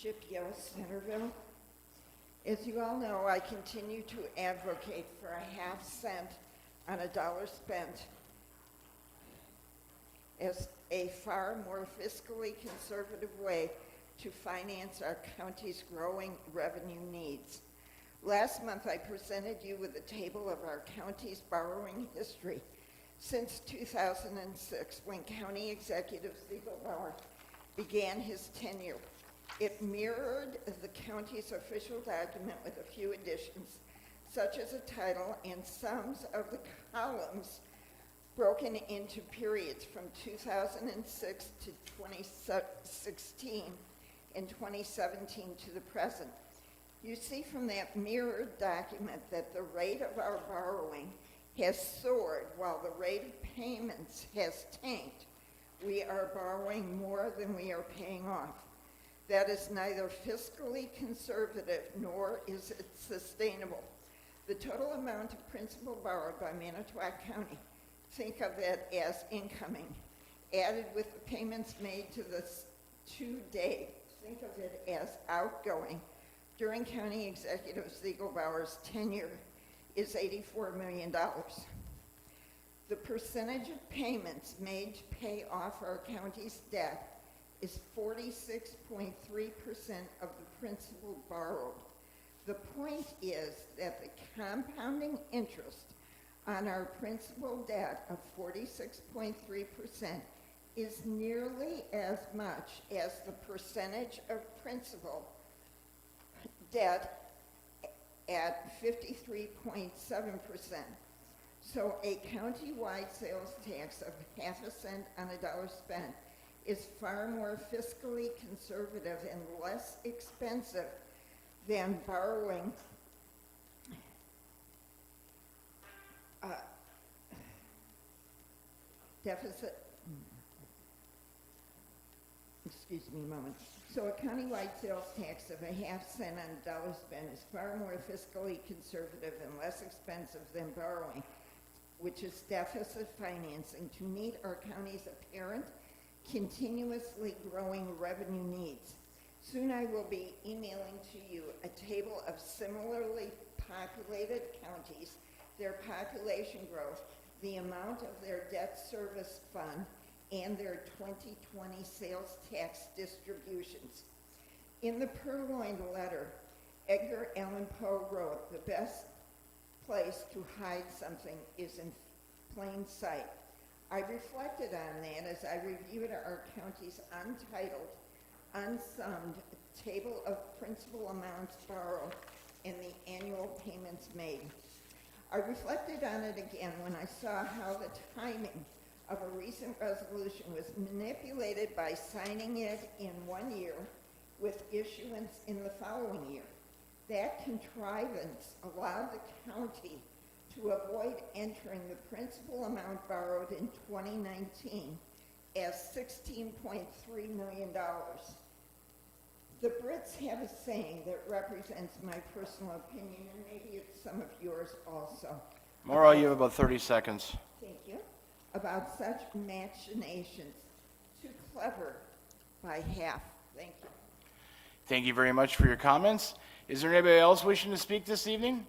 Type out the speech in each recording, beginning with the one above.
Chip, yes, Centerville. As you all know, I continue to advocate for a half cent on a dollar spent as a far more fiscally conservative way to finance our county's growing revenue needs. Last month, I presented you with a table of our county's borrowing history since 2006, when County Executive Ziegelbauer began his tenure. It mirrored the county's official document with a few additions, such as a title and sums of the columns broken into periods from 2006 to 2016 and 2017 to the present. You see from that mirrored document that the rate of our borrowing has soared while the rate of payments has tanked. We are borrowing more than we are paying off. That is neither fiscally conservative nor is it sustainable. The total amount of principal borrowed by Manitowoc County, think of it as incoming, added with the payments made to the to date, think of it as outgoing, during County Executive Ziegelbauer's tenure is $84 million. The percentage of payments made to pay off our county's debt is 46.3% of the principal borrowed. The point is that the compounding interest on our principal debt of 46.3% is nearly as much as the percentage of principal debt at 53.7%. So a county-wide sales tax of half a cent on a dollar spent is far more fiscally conservative and less expensive than borrowing deficit. Excuse me a moment. So a countywide sales tax of a half cent on a dollar spent is far more fiscally conservative and less expensive than borrowing, which is deficit financing, to meet our county's apparent continuously growing revenue needs. Soon I will be emailing to you a table of similarly populated counties, their population growth, the amount of their debt service fund, and their 2020 sales tax distributions. In the purloined letter, Edgar Allan Poe wrote, "The best place to hide something is in plain sight." I reflected on that as I reviewed our county's untitled, unsummed table of principal amounts borrowed and the annual payments made. I reflected on it again when I saw how the timing of a recent resolution was manipulated by signing it in 1 year with issuance in the following year. That contrivance allowed the county to avoid entering the principal amount borrowed in 2019 as $16.3 million. The Brits have a saying that represents my personal opinion, and maybe it's some of yours also. Maura, you have about 30 seconds. Thank you. About such machinations. Too clever by half. Thank you. Thank you very much for your comments. Is there anybody else wishing to speak this evening?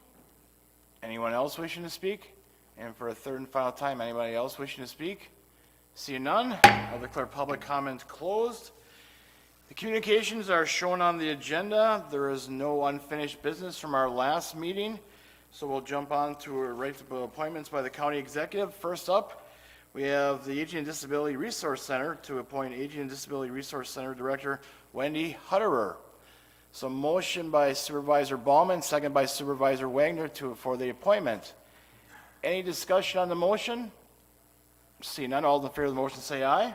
Anyone else wishing to speak? And for a third and final time, anybody else wishing to speak? Seeing none, I'll declare public comment closed. The communications are shown on the agenda. There is no unfinished business from our last meeting, so we'll jump on to appointments by the county executive. First up, we have the Aging and Disability Resource Center to appoint Aging and Disability Resource Center Director Wendy Hutterer. So motion by Supervisor Ballman, second by Supervisor Wagner for the appointment. Any discussion on the motion? See none, all in favor of the motion say aye.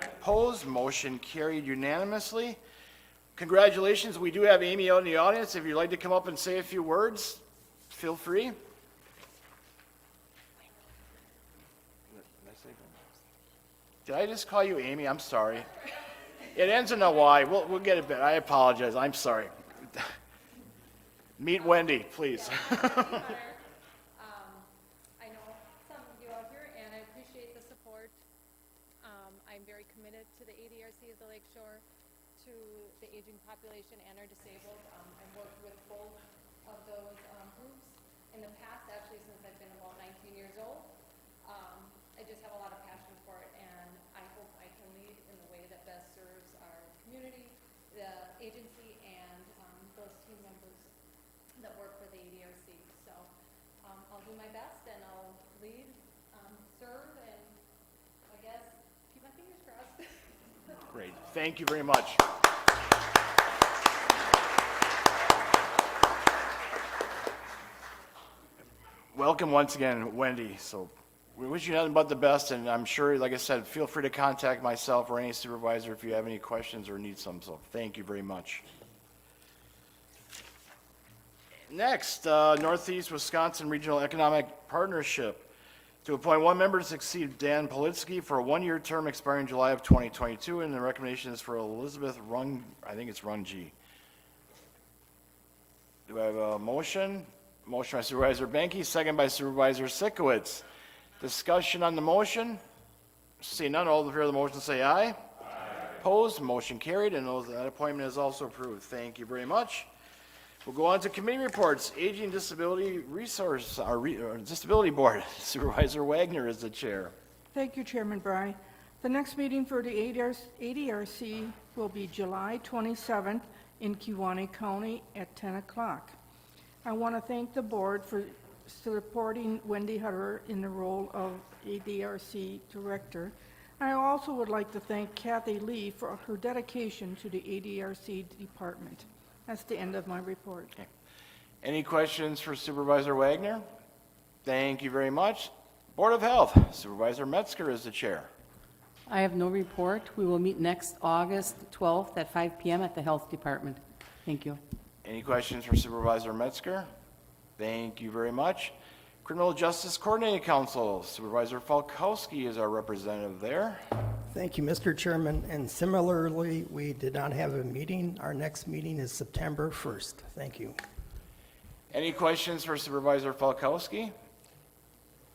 Opposed, motion carried unanimously. Congratulations, we do have Amy out in the audience. If you'd like to come up and say a few words, feel free. Did I just call you Amy? I'm sorry. It ends in a Y. We'll get it back. I apologize. I'm sorry. Meet Wendy, please. I know some of you out here, and I appreciate the support. I'm very committed to the ADRC of the Lakeshore, to the aging population and our disabled. I've worked with both of those groups in the past, actually since I've been about 19 years old. I just have a lot of passion for it, and I hope I can lead in the way that best serves our community, the agency, and those team members that work for the ADRC. So I'll do my best, and I'll lead, serve, and I guess keep my fingers crossed. Great. Thank you very much. Welcome once again, Wendy. So we wish you nothing but the best, and I'm sure, like I said, feel free to contact myself or any supervisor if you have any questions or need some. So thank you very much. Next, Northeast Wisconsin Regional Economic Partnership. To appoint one member to succeed Dan Politsky for a one-year term expiring July of 2022, and the recommendation is for Elizabeth Rung, I think it's Runge. Do I have a motion? Motion by Supervisor Benke, second by Supervisor Sikowitz. Discussion on the motion? Seeing none, all in favor of the motion say aye. Aye. Opposed, motion carried, and that appointment is also approved. Thank you very much. We'll go on to committee reports. Aging Disability Resource, our Disability Board. Supervisor Wagner is the chair. Thank you, Chairman Bry. The next meeting for the ADRC will be July 27th in Kewaunee County at 10 o'clock. I want to thank the board for supporting Wendy Hutter in the role of ADRC Director. I also would like to thank Kathy Lee for her dedication to the ADRC department. That's the end of my report. Okay. Any questions for Supervisor Wagner? Thank you very much. Board of Health, Supervisor Metzger is the chair. I have no report. We will meet next August 12th at 5 p.m. at the Health Department. Thank you. Any questions for Supervisor Metzger? Thank you very much. Criminal Justice Coordinating Council, Supervisor Falkowski is our representative there. Thank you, Mr. Chairman. And similarly, we did not have a meeting. Our next meeting is September 1st. Thank you. Any questions for Supervisor Falkowski?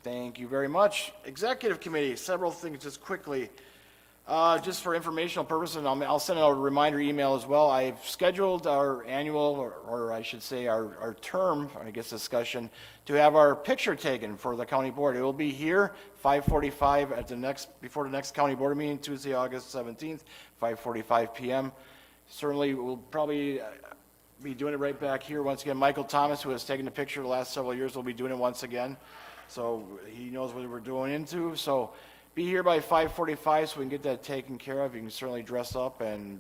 Thank you very much. Executive Committee, several things just quickly. Just for informational purposes, and I'll send out a reminder email as well. I've scheduled our annual, or I should say our term, I guess, discussion to have our picture taken for the county board. It will be here, 5:45 at before the next county board meeting, Tuesday, August 17th, 5:45 p.m. Certainly, we'll probably be doing it right back here once again. Michael Thomas, who has taken the picture the last several years, will be doing it once again. So he knows what we're going into. So be here by 5:45 so we can get that taken care of. You can certainly dress up and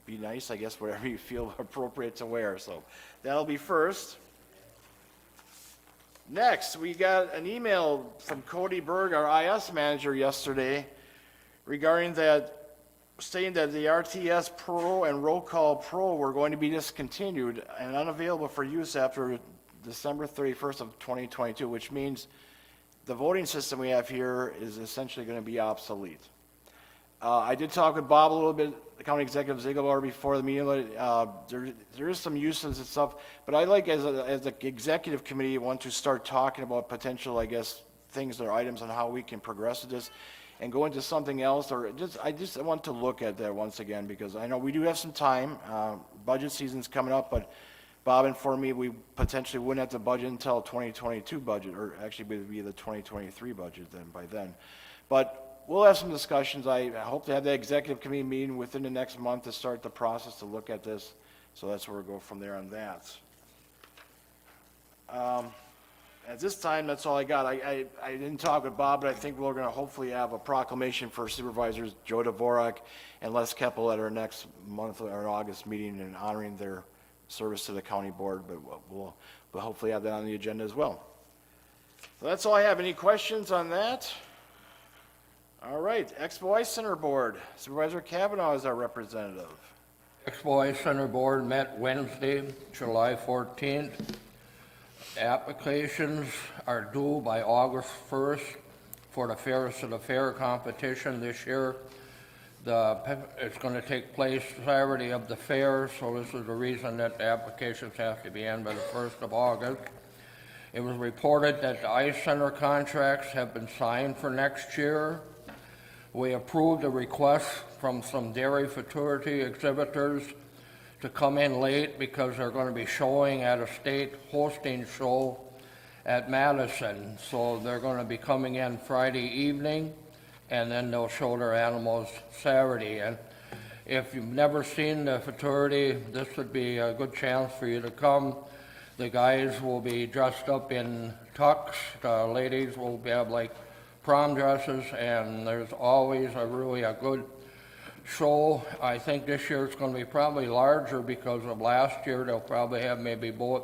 be nice, I guess, whatever you feel appropriate to wear. So that'll be first. Next, we got an email from Cody Berg, our IS manager, yesterday regarding that, stating that the RTS Pro and Roll Call Pro were going to be discontinued and unavailable for use after December 31st of 2022, which means the voting system we have here is essentially going to be obsolete. I did talk with Bob a little bit, the County Executive Ziegelbauer, before the meeting. There is some uses and stuff, but I like, as the executive committee, want to start talking about potential, I guess, things or items on how we can progress with this and go into something else, or I just want to look at that once again, because I know we do have some time. Budget season's coming up, but Bob informed me we potentially wouldn't have to budget until 2022 budget, or actually it would be the 2023 budget then, by then. But we'll have some discussions. I hope to have the executive committee meeting within the next month to start the process to look at this. So that's where we'll go from there on that. At this time, that's all I got. I didn't talk with Bob, but I think we're going to hopefully have a proclamation for Supervisors Joe Dvorak and Les Keppel at our next month, our August meeting, and honoring their service to the county board, but we'll hopefully have that on the agenda as well. So that's all I have. Any questions on that? All right, Expo Ice Center Board, Supervisor Kavanaugh is our representative. Expo Ice Center Board met Wednesday, July 14th. Applications are due by August 1st for the Fairs to the Fair competition this year. It's going to take place Saturday of the fair, so this is the reason that the applications have to be in by the 1st of August. It was reported that the Ice Center contracts have been signed for next year. We approved a request from some dairy futurity exhibitors to come in late because they're going to be showing at a state hosting show at Madison. So they're going to be coming in Friday evening, and then they'll show their animals Saturday. And if you've never seen the futurity, this would be a good chance for you to come. The guys will be dressed up in tux, the ladies will have like prom dresses, and there's always a good show. I think this year it's going to be probably larger because of last year. They'll probably have maybe both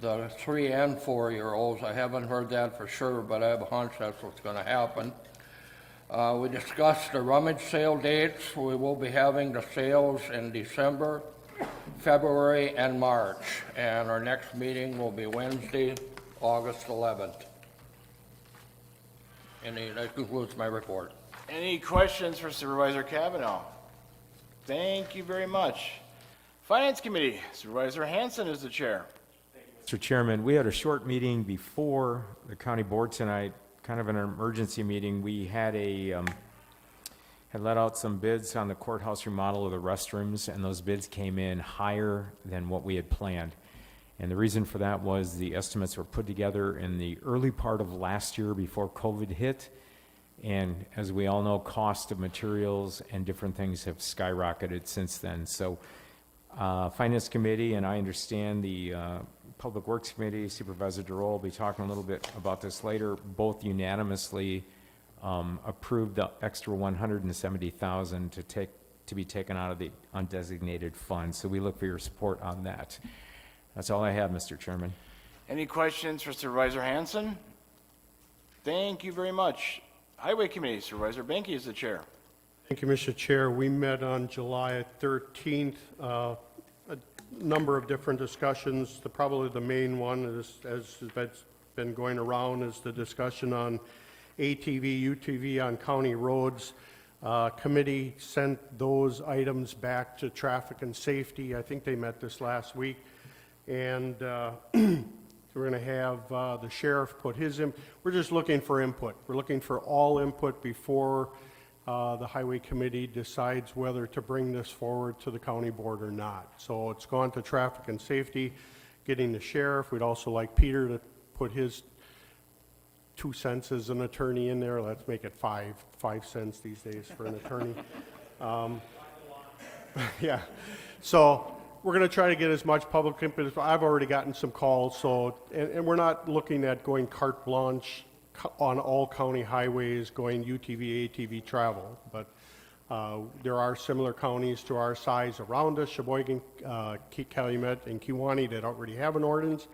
the 3 and 4-year-olds. I haven't heard that for sure, but I have a hunch that's what's going to happen. We discussed the rummage sale dates. We will be having the sales in December, February, and March. And our next meeting will be Wednesday, August 11th. And that concludes my report. Any questions for Supervisor Kavanaugh? Thank you very much. Finance Committee, Supervisor Hanson is the chair. Mr. Chairman, we had a short meeting before the county board tonight, kind of an emergency meeting. We had had let out some bids on the courthouse remodel of the restrooms, and those bids came in higher than what we had planned. And the reason for that was the estimates were put together in the early part of last year before COVID hit. And as we all know, cost of materials and different things have skyrocketed since then. So Finance Committee, and I understand the Public Works Committee, Supervisor DeRoe will be talking a little bit about this later, both unanimously approved the extra $170,000 to be taken out of the undesignated fund. So we look for your support on that. That's all I have, Mr. Chairman. Any questions for Supervisor Hanson? Thank you very much. Highway Committee, Supervisor Benke is the chair. Thank you, Mr. Chair. We met on July 13th, a number of different discussions. Probably the main one is, as has been going around, is the discussion on ATV, UTV on county roads. Committee sent those items back to Traffic and Safety. I think they met this last week. And we're going to have the sheriff put his in. We're just looking for input. We're looking for all input before the Highway Committee decides whether to bring this forward to the county board or not. So it's gone to Traffic and Safety, getting the sheriff. We'd also like Peter to put his 2 cents as an attorney in there. Let's make it 5 cents these days for an attorney. Yeah. So we're going to try to get as much public input. I've already gotten some calls, so, and we're not looking at going carte blanche on all county highways, going UTV, ATV travel, but there are similar counties to our size around us, Sheboygan, Calumet, and Kewanee, that already have an ordinance.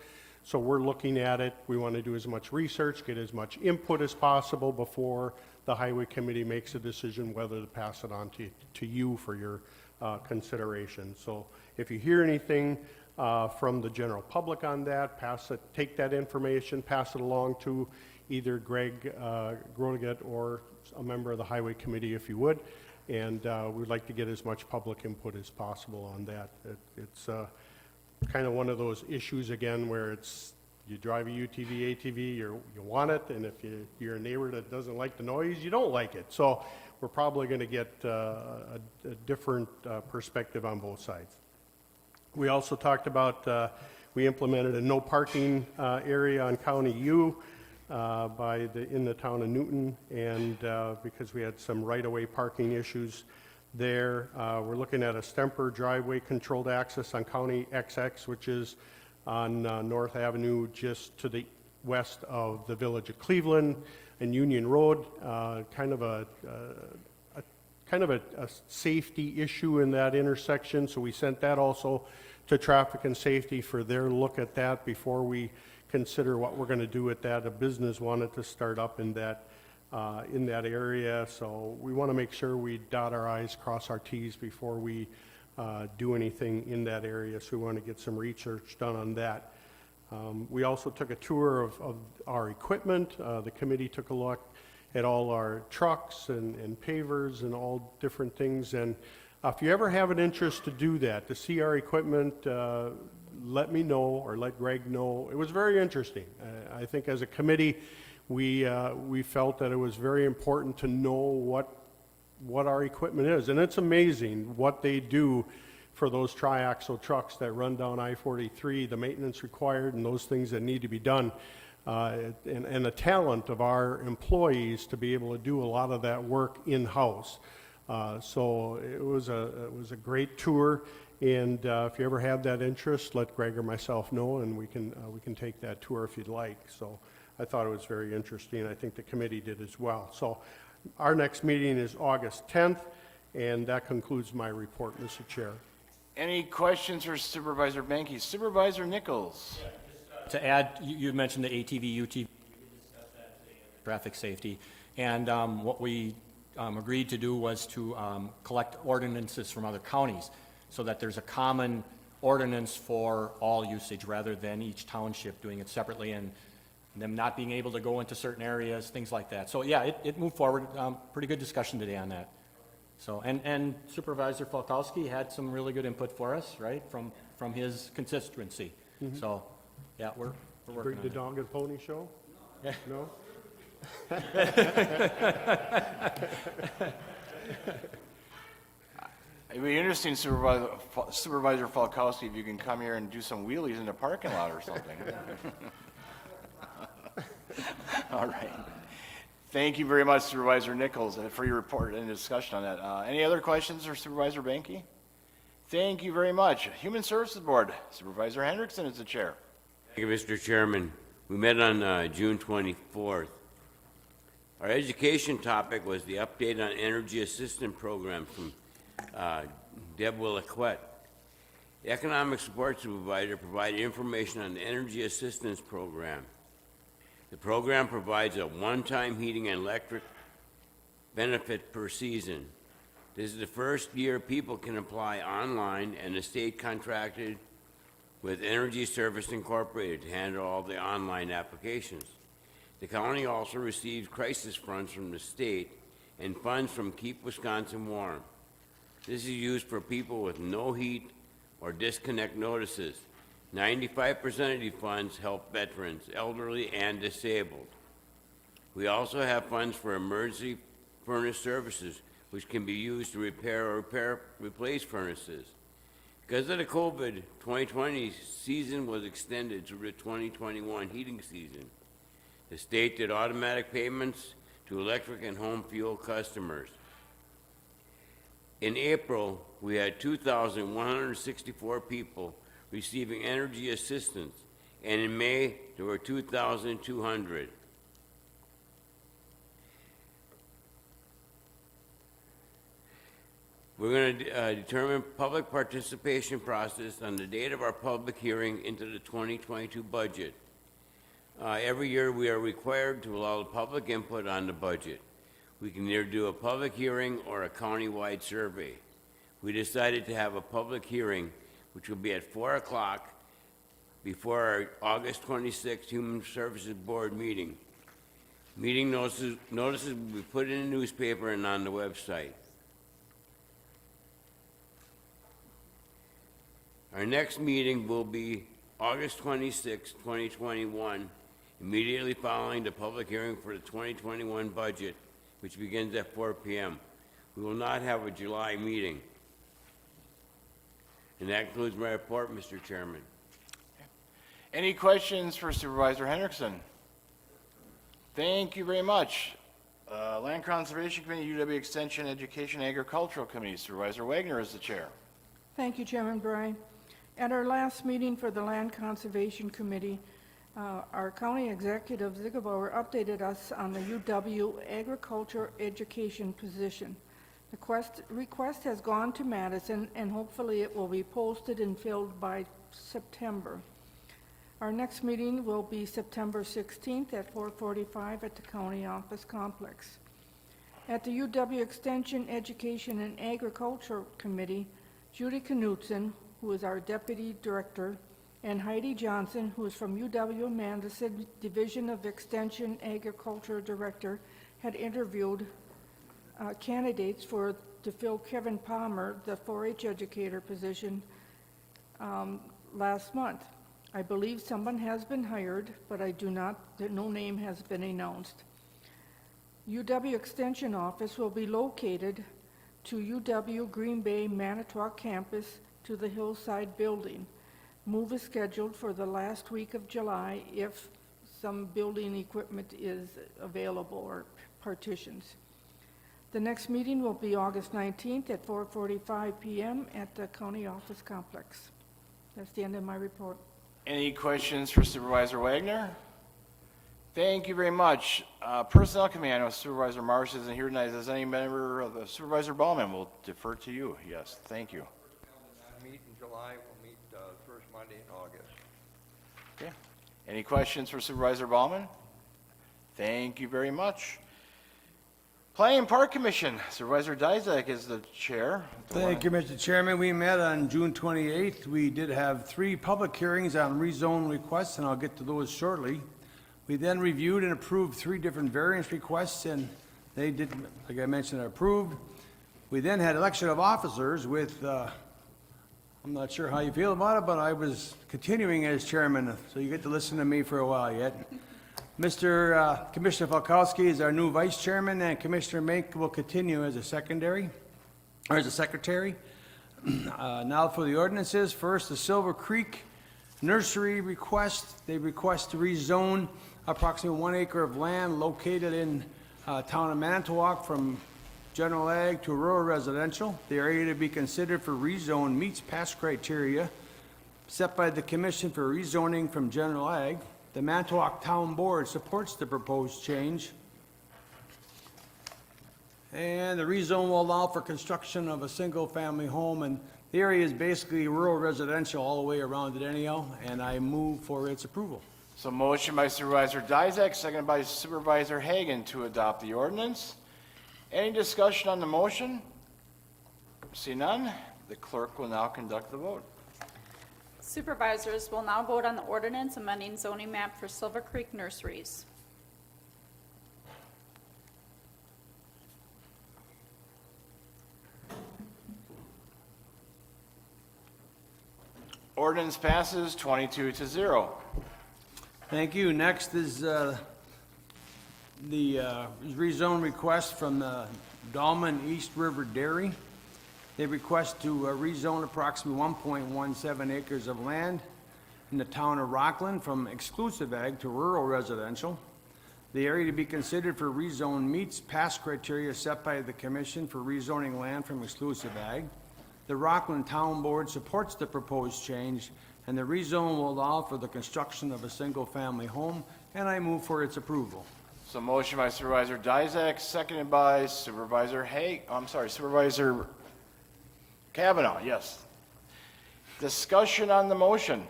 So we're looking at it. We want to do as much research, get as much input as possible before the Highway Committee makes a decision whether to pass it on to you for your consideration. So if you hear anything from the general public on that, take that information, pass it along to either Greg Grodiget or a member of the Highway Committee if you would. And we'd like to get as much public input as possible on that. It's kind of one of those issues again where it's you drive a UTV, ATV, you want it, and if you're a neighbor that doesn't like the noise, you don't like it. So we're probably going to get a different perspective on both sides. We also talked about, we implemented a no parking area on County U in the town of Newton, and because we had some right-of-way parking issues there. We're looking at a Stemper driveway controlled access on County XX, which is on North Avenue just to the west of the village of Cleveland and Union Road. Kind of a safety issue in that intersection, so we sent that also to Traffic and Safety for their look at that before we consider what we're going to do with that. A business wanted to start up in that area, so we want to make sure we dot our I's, cross our T's before we do anything in that area, so we want to get some research done on that. We also took a tour of our equipment. The committee took a look at all our trucks and pavers and all different things, and if you ever have an interest to do that, to see our equipment, let me know or let Greg know. It was very interesting. I think as a committee, we felt that it was very important to know what what our equipment is. And it's amazing what they do for those triaxle trucks that run down I-43, the maintenance required and those things that need to be done. And the talent of our employees to be able to do a lot of that work in-house. So it was a great tour, and if you ever have that interest, let Greg or myself know, and we can take that tour if you'd like. So I thought it was very interesting. I think the committee did as well. So our next meeting is August 10th, and that concludes my report, Mr. Chair. Any questions for Supervisor Banky? Supervisor Nichols? To add, you mentioned the ATV, UTV, traffic safety, and what we agreed to do was to collect ordinances from other counties so that there's a common ordinance for all usage rather than each township doing it separately and them not being able to go into certain areas, things like that. So yeah, it moved forward. Pretty good discussion today on that. So, and Supervisor Falkowski had some really good input for us, right, from his constituency. So, yeah, we're working Bring on the it. dog and pony show? No? It'd be interesting, Supervisor Falkowski, if you can come here and do some wheelies in the parking lot or something. All right. Thank you very much, Supervisor Nichols, for your report and discussion on that. Any other questions for Supervisor Banky? Thank you very much. Human Services Board, Supervisor Hendrickson is the chair. Thank you, Mr. Chairman. We met on June 24th. Our education topic was the update on energy assistance program from Deb Williquette. The Economic Support Supervisor provided information on the energy assistance program. The program provides a one-time heating and electric benefit per season. This is the first year people can apply online, and the state contracted with Energy Service Incorporated to handle all the online applications. The county also receives crisis funds from the state and funds from Keep Wisconsin Warm. This is used for people with no heat or disconnect notices. 95% of the funds help veterans, elderly, and disabled. We also have funds for emergency furnace services, which can be used to repair or replace furnaces. Because of the COVID, 2020 season was extended to the 2021 heating season. The state did automatic payments to electric and home fuel customers. In April, we had 2,164 people receiving energy assistance, and in May, there were 2,200. We're going to determine public participation process on the date of our public hearing into the 2022 budget. Every year, we are required to allow the public input on the budget. We can either do a public hearing or a county-wide survey. We decided to have a public hearing, which will be at 4 o'clock before our August 26th Human Services Board meeting. Meeting notices will be put in the newspaper and on the website. Our next meeting will be August 26, 2021, immediately following the public hearing for the 2021 budget, which begins at 4 p.m. We will not have a July meeting. And that concludes my report, Mr. Chairman. Any questions for Supervisor Hendrickson? Thank you very much. Land Conservation Committee, UW Extension, Education, Agricultural Committee, Supervisor Wagner is the chair. Thank you, Chairman Bry. At our last meeting for the Land Conservation Committee, our county executive, Ziggebauer, updated us on the UW agriculture education position. The request has gone to Madison, and hopefully it will be posted and filled by September. Our next meeting will be September 16th at 4:45 at the County Office Complex. At the UW Extension, Education, and Agriculture Committee, Judy Knudsen, who is our Deputy Director, and Heidi Johnson, who is from UW-Madison Division of Extension Agriculture Director, had interviewed candidates to fill Kevin Palmer, the 4-H educator position, last month. I believe someone has been hired, but no name has been announced. UW Extension office will be located to UW Green Bay Manitowoc campus to the Hillside Building. Move is scheduled for the last week of July if some building equipment is available or partitions. The next meeting will be August 19th at 4:45 p.m. at the County Office Complex. That's the end of my report. Any questions for Supervisor Wagner? Thank you very much. Personnel Committee, I know Supervisor Marsh isn't here tonight. Does any member of the Supervisor Ballman will defer to you? Yes, thank you. Meet in July, we'll meet first Monday in August. Okay. Any questions for Supervisor Ballman? Thank you very much. Planning and Park Commission, Supervisor Dizak is the chair. Thank you, Mr. Chairman. We met on June 28th. We did have 3 public hearings on rezone requests, and I'll get to those shortly. We then reviewed and approved 3 different variance requests, and they did, like I mentioned, approved. We then had election of officers with, I'm not sure how you feel about it, but I was continuing as chairman, so you get to listen to me for a while yet. Commissioner Falkowski is our new vice chairman, and Commissioner Mink will continue as a secretary. Now for the ordinances. First, the Silver Creek Nursery request. They request to rezone approximately 1 acre of land located in town of Manitowoc from general ag to rural residential. The area to be considered for rezone meets past criteria set by the Commission for Rezoning from General Ag. The Manitowoc Town Board supports the proposed change. And the rezone will allow for construction of a single-family home, and the area is basically rural residential all the way around it anyhow, and I move for its approval. So motion by Supervisor Dizak, seconded by Supervisor Hagan to adopt the ordinance. Any discussion on the motion? See none, the clerk will now conduct the vote. Supervisors will now vote on the ordinance amending zoning map for Silver Creek Nurseries. Ordinance passes 22-0. Thank you. Next is the rezone request from the Dahlman East River Dairy. They request to rezone approximately 1.17 acres of land in the town of Rockland from exclusive ag to rural residential. The area to be considered for rezone meets past criteria set by the Commission for Rezoning Land from exclusive ag. The Rockland Town Board supports the proposed change, and the rezone will allow for the construction of a single-family home, and I move for its approval. So motion by Supervisor Dizak, seconded by Supervisor Supervisor Kavanaugh, yes. Discussion on the motion.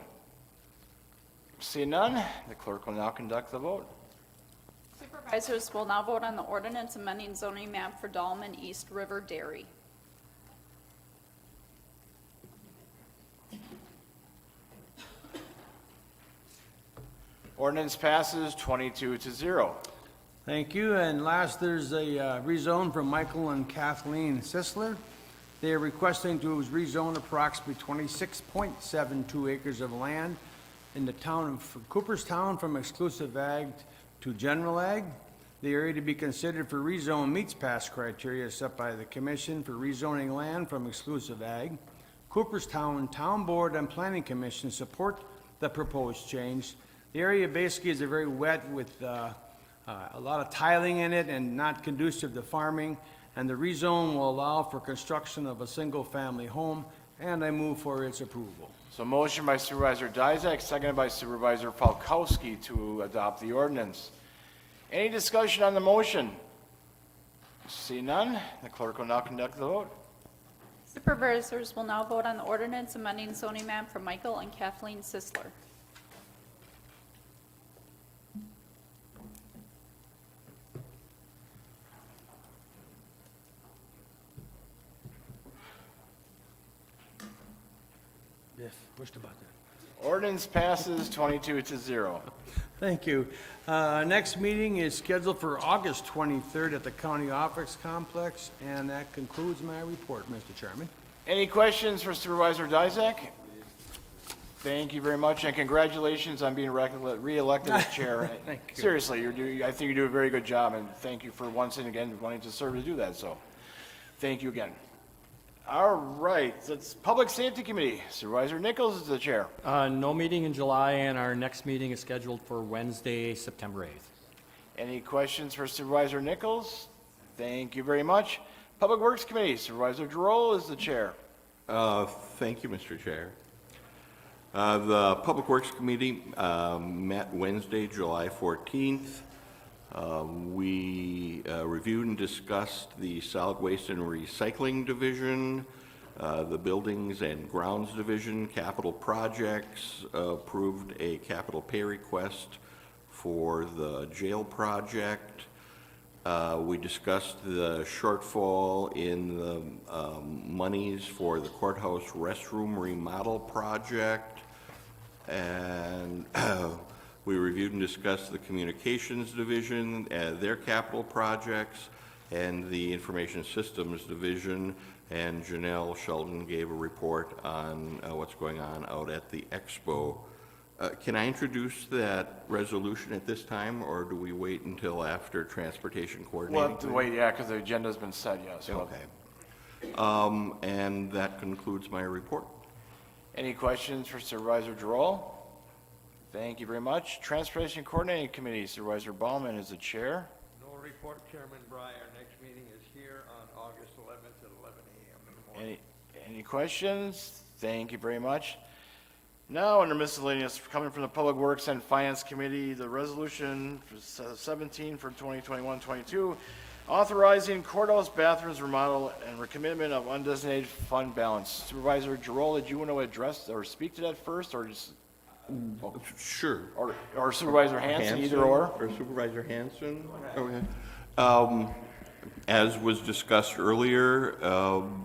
See none, the clerk will now conduct the vote. Supervisors will now vote on the ordinance amending zoning map for Dahlman East River Dairy. Ordinance passes 22-0. Thank you. And last, there's a rezone from Michael and Kathleen Sisler. They are requesting to rezone approximately 26.72 acres of land in the town of Cooperstown from exclusive ag to general ag. The area to be considered for rezone meets past criteria set by the Commission for Rezoning Land from exclusive ag. Cooperstown Town Board and Planning Commission support the proposed change. The area basically is very wet with a lot of tiling in it and not conducive to farming, and the rezone will allow for construction of a single-family home, and I move for its approval. So motion by Supervisor Dizak, seconded by Supervisor Falkowski to adopt the ordinance. Any discussion on the motion? See none, the clerk will now conduct the vote. Supervisors will now vote on the ordinance amending zoning map for Michael and Kathleen Sisler. Yes, pushed about that. Ordinance passes 22-0. Thank you. Next meeting is scheduled for August 23rd at the County Office Complex, and that concludes my report, Mr. Chairman. Any questions for Supervisor Dizak? Thank you very much, and congratulations on being re-elected as chair. Thank you. Seriously, I think you do a very good job, and thank you for once and again wanting to serve to do that. So, Thank you again. All right, it's Public Safety Committee. Supervisor Nichols is the chair. No meeting in July, and our next meeting is scheduled for Wednesday, September 8th. Any questions for Supervisor Nichols? Thank you very much. Public Works Committee, Supervisor Giroux is the chair. Thank you, Mr. Chair. The Public Works Committee met Wednesday, July 14th. We reviewed and discussed the Solid Waste and Recycling Division, the Buildings and Grounds Division, capital projects, approved a capital pay request for the jail project. We discussed the shortfall in the monies for the courthouse restroom remodel project. And we reviewed and discussed the Communications Division, their capital projects, and the Information Systems Division. And Janelle Sheldon gave a report on what's going on out at the Expo. Can I introduce that resolution at this time, or do we wait until after Transportation Coordinating? We'll have to wait, yeah, because the agenda's been set, yes. Okay. And that concludes my report. Any questions for Supervisor Giroux? Thank you very much. Transportation Coordinating Committee, Supervisor Baumann is the chair. No report, Chairman Bry. Our next meeting is here on August 11th at 11 a.m. in the morning. Any questions? Thank you very much. Now, under miscellaneous, coming from the Public Works and Finance Committee, the resolution 17 for 2021-22, authorizing courthouse bathrooms remodel and recommitment of undesignated fund balance. Supervisor Giroux, did you want to address or speak to that first, or just? Sure. Or Supervisor Hanson, either or? Or Supervisor Hanson? Okay. As was discussed earlier,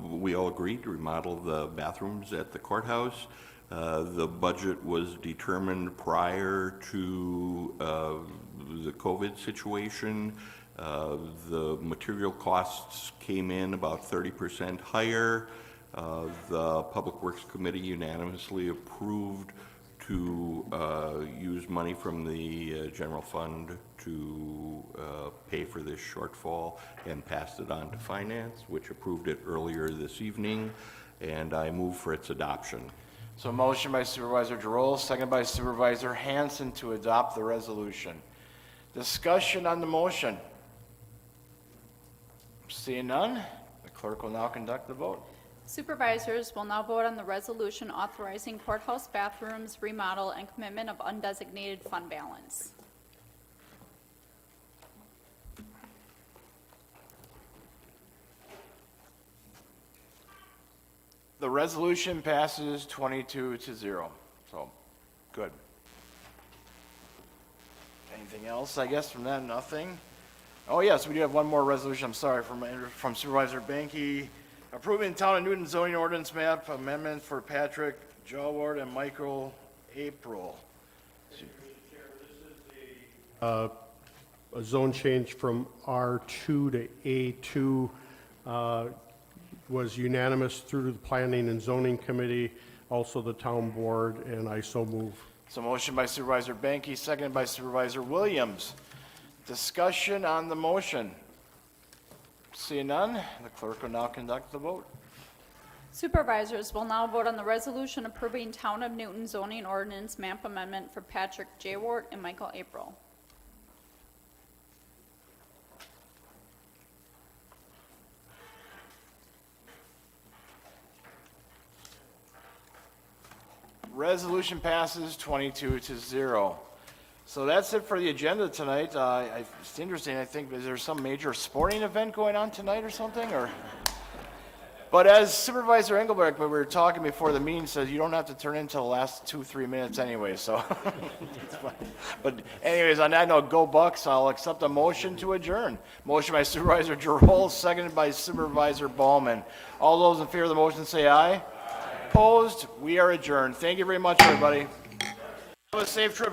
we all agreed to remodel the bathrooms at the courthouse. The budget was determined prior to the COVID situation. The material costs came in about 30% higher. The Public Works Committee unanimously approved to use money from the general fund to pay for this shortfall and passed it on to Finance, which approved it earlier this evening, and I move for its adoption. So motion by Supervisor Giroux, second by Supervisor Hanson to adopt the resolution. Discussion on the motion. Seeing none, the clerk will now conduct the vote. Supervisors will now vote on the resolution authorizing courthouse bathrooms remodel and commitment of undesignated fund balance. The resolution passes 22-0, so good. Anything else, I guess, from that? Nothing? Oh, yes, we do have one more resolution, I'm sorry, from Supervisor Banky, approving Town of Newton zoning ordinance map amendment for Patrick Jaward and Michael April. A zone change from R2 to A2 was unanimous through the Planning and Zoning Committee, also the Town Board, and I so move. So motion by Supervisor Banky, seconded by Supervisor Williams. Discussion on the motion. Seeing none, the clerk will now conduct the vote. Supervisors will now vote on the resolution approving Town of Newton zoning ordinance map amendment for Patrick J. Ward and Michael April. Resolution passes 22-0. So that's it for the agenda tonight. It's interesting, I think, is there some major sporting event going on tonight or something, or? But as Supervisor Engelberg, when we were talking before the meeting, says you don't have to turn into the last 2-3 minutes anyway, so. It's fine. But anyways, on that note, go Bucks. I'll accept a motion to adjourn. Motion by Supervisor Giroux, seconded by Supervisor Baumann. All those in favor of the motion say aye. Opposed? We are adjourned. Thank you very much, everybody. Have a safe trip.